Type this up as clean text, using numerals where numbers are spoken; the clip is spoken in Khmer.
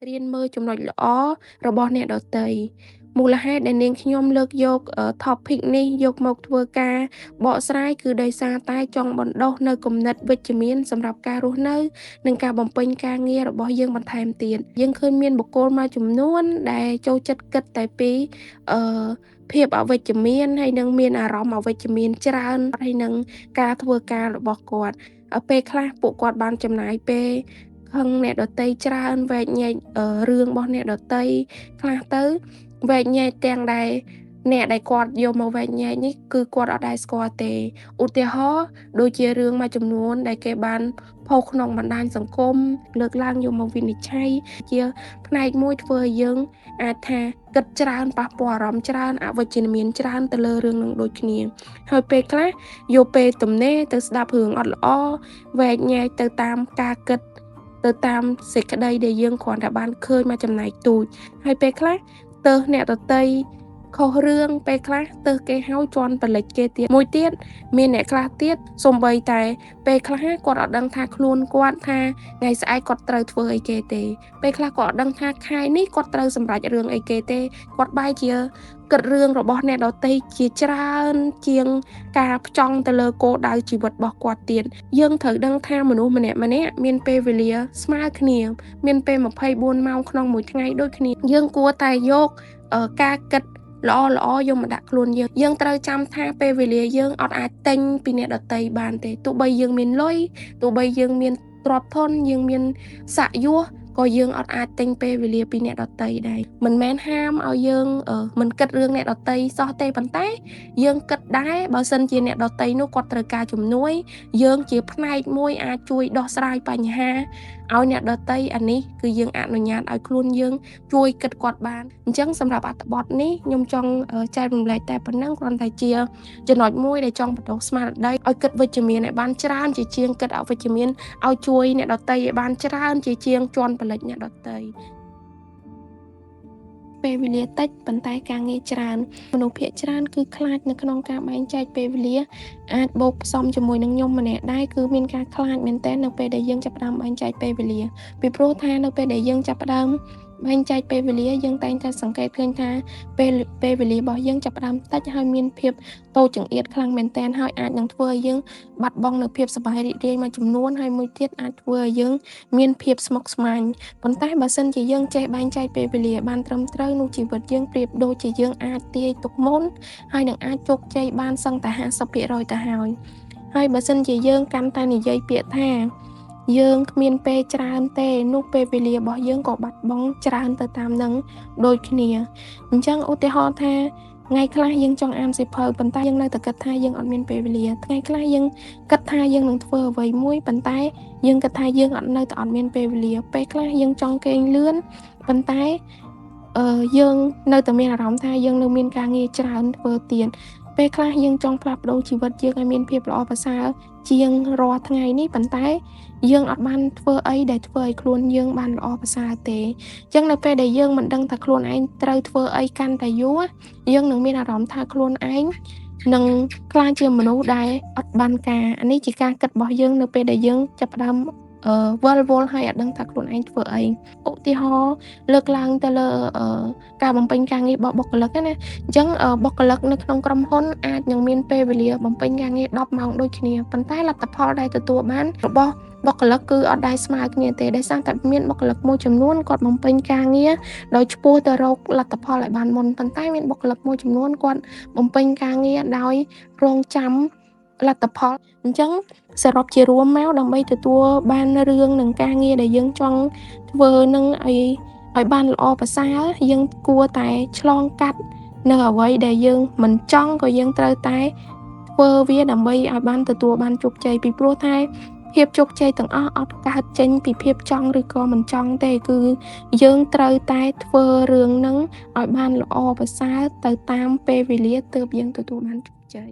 រៀនមើលចំណុចល្អរបស់អ្នកដទៃមូលហេតុដែលនាងខ្ញុំលើកយក topic នេះយកមកធ្វើការបកស្រាយគឺដោយសារតែចង់បណ្ដុះនូវគំនិតវិជ្ជមានសម្រាប់ការរស់នៅនិងការបំពេញការងាររបស់យើងបន្ថែមទៀតយើងឃើញមានបុគ្គលមួយចំនួនដែលចូលចិត្តគិតតែពីអឺភាពអវិជ្ជមានហើយនឹងមានអារម្មណ៍អវិជ្ជមានច្រើនហើយនឹងការធ្វើការរបស់គាត់ពេលខ្លះពួកគាត់បានចំណាយពេលខឹងអ្នកដទៃច្រើនវែកញែករឿងរបស់អ្នកដទៃខ្លះទៅវែកញែកទាំងដែលអ្នកដែលគាត់យកមកវែកញែកនេះគឺគាត់អត់ដែលស្គាល់ទេឧទាហរណ៍ដូចជារឿងមួយចំនួនដែលគេបានផុសក្នុងបណ្ដាញសង្គមលើកឡើងយកមកវិនិច្ឆ័យជាផ្នែកមួយធ្វើឲ្យយើងអាចថាគិតច្រើនប៉ះពាល់អារម្មណ៍ច្រើនអវិជ្ជមានច្រើនទៅលើរឿងនឹងដូចគ្នាហើយពេលខ្លះយកពេលទំនេរទៅស្ដាប់រឿងអត់ល្អវែកញែកទៅតាមការគិតទៅតាមសេចក្តីដែលយើងគ្រាន់តែបានឃើញមកចំណែកទូចហើយពេលខ្លះទៅអ្នកដទៃខុសរឿងពេលខ្លះទៅគេហៅជន់បលិចគេទៀតមួយទៀតមានអ្នកខ្លះទៀតសំបីតែពេលខ្លះគាត់អត់ដឹងថាខ្លួនគាត់ថាថ្ងៃស្អែកគាត់ត្រូវធ្វើអីគេទេពេលខ្លះគាត់អត់ដឹងថាខែនេះគាត់ត្រូវសម្រេចរឿងអីគេទេគាត់បែរជាគិតរឿងរបស់អ្នកដទៃជាច្រើនជាងការផ្ចង់ទៅលើគោលដៅជីវិតរបស់គាត់ទៀតយើងត្រូវដឹងថាមនុស្សម្នាក់មានពេលវេលាស្មើគ្នាមានពេល24ម៉ោងក្នុងមួយថ្ងៃដូចគ្នាយើងគួរតែយកការគិតល្អយកមកដាក់ខ្លួនយើងត្រូវចាំថាពេលវេលាយើងអត់អាចទិញពីអ្នកដទៃបានទេទោះបីយើងមានលុយទោះបីយើងមានទ្រព្យធនយើងមានសាក់យោក៏យើងអត់អាចទិញពេលវេលាពីអ្នកដទៃដែរមិនមែនហាមឲ្យយើងមិនគិតរឿងអ្នកដទៃសោះទេប៉ុន្តែយើងគិតដែរបើសិនជាអ្នកដទៃនោះគាត់ត្រូវការជំនួយយើងជាផ្នែកមួយអាចជួយដោះស្រាយបញ្ហាឲ្យអ្នកដទៃអានេះគឺយើងអនុញ្ញាតឲ្យខ្លួនយើងជួយគិតគាត់បានអញ្ចឹងសម្រាប់អត្ថបទនេះខ្ញុំចង់ចែករំលែកតែប៉ុណ្ណឹងគ្រាន់តែជាចំណុចមួយដែលចង់បណ្ដុះស្មារតីឲ្យគិតវិជ្ជមានឲ្យបានច្រើនជាជាងគិតអវិជ្ជមានឲ្យជួយអ្នកដទៃឲ្យបានច្រើនជាជាងជន់បលិចអ្នកដទៃពេលវេលាតិចប៉ុន្តែការងារច្រើនមនុស្សភាគច្រើនគឺខ្លាចនៅក្នុងការបែងចែកពេលវេលាអាចបូកផ្សំជាមួយនឹងខ្ញុំម្នាក់ដែរគឺមានការខ្លាចមែនទែននៅពេលដែលយើងចាប់ផ្ដើមបែងចែកពេលវេលាពីព្រោះថានៅពេលដែលយើងចាប់ផ្ដើមបែងចែកពេលវេលាយើងតែងតែសង្កេតឃើញថាពេលវេលារបស់យើងចាប់ផ្ដើមតិចហើយមានភាពតូចចង្អៀតខ្លាំងមែនទែនហើយអាចនឹងធ្វើឲ្យយើងបាត់បង់នូវភាពសប្បាយរីករាយមួយចំនួនហើយមួយទៀតអាចធ្វើឲ្យយើងមានភាពស្មុគស្មាញប៉ុន្តែបើសិនជាយើងចេះបែងចែកពេលវេលាបានត្រឹមត្រូវនោះជីវិតយើងប្រៀបដូចជាយើងអាចទាយទុកមុនហើយនឹងអាចជោគជ័យបានសឹងតែ 50% ទៅហើយបើសិនជាយើងកាន់តែនិយាយពាក្យថាយើងគ្មានពេលច្រើនទេនោះពេលវេលារបស់យើងក៏បាត់បង់ច្រើនទៅតាមនឹងដូចគ្នាអញ្ចឹងឧទាហរណ៍ថាថ្ងៃខ្លះយើងចង់អានសៀវភៅប៉ុន្តែយើងនៅតែគិតថាយើងអត់មានពេលវេលាថ្ងៃខ្លះយើងគិតថាយើងនឹងធ្វើអ្វីមួយប៉ុន្តែយើងគិតថាយើងអត់មានពេលវេលាពេលខ្លះយើងចង់គេងលឿនប៉ុន្តែយើងនៅតែមានអារម្មណ៍ថាយើងនៅមានការងារច្រើនធ្វើទៀតពេលខ្លះយើងចង់ផ្លាស់ប្ដូរជីវិតយើងឲ្យមានភាពល្អប្រសើរជាងរាល់ថ្ងៃនេះប៉ុន្តែយើងអត់បានធ្វើអីដែលធ្វើឲ្យខ្លួនយើងបានល្អប្រសើរទេអញ្ចឹងនៅពេលដែលយើងមិនដឹងថាខ្លួនឯងត្រូវធ្វើអីកាន់តែយូរយើងនឹងមានអារម្មណ៍ថាខ្លួនឯងនឹងក្លាយជាមនុស្សដែលអត់បានការអានេះជាការគិតរបស់យើងនៅពេលដែលយើងចាប់ផ្ដើមវល់ហើយអត់ដឹងថាខ្លួនឯងធ្វើអីឧទាហរណ៍លើកឡើងទៅលើការបំពេញការងាររបស់បុគ្គលិកណាអញ្ចឹងបុគ្គលិកនៅក្នុងក្រុមហ៊ុនអាចនឹងមានពេលវេលាបំពេញការងារ10ម៉ោងដូចគ្នាប៉ុន្តែលទ្ធផលដែលទទួលបានរបស់បុគ្គលិកគឺអត់ដែលស្មើគ្នាទេដោយសារតែមានបុគ្គលិកមួយចំនួនគាត់បំពេញការងារដោយឆ្ពោះទៅរកលទ្ធផលឲ្យបានមុនប៉ុន្តែមានបុគ្គលិកមួយចំនួនគាត់បំពេញការងារដោយរងចាំលទ្ធផលអញ្ចឹងសរុបជារួមមកដើម្បីទទួលបានរឿងនិងការងារដែលយើងចង់ធ្វើនឹងឲ្យបានល្អប្រសើរយើងគួរតែឆ្លងកាត់នៅអ្វីដែលយើងមិនចង់ក៏យើងត្រូវតែធ្វើវាដើម្បីឲ្យបានទទួលបានជោគជ័យពីព្រោះថាភាពជោគជ័យទាំងអស់អត់កើតចេញពីភាពចង់ឬក៏មិនចង់ទេគឺយើងត្រូវតែធ្វើរឿងនឹងឲ្យបានល្អប្រសើរទៅតាមពេលវេលាទើបយើងទទួលបានជោគជ័យ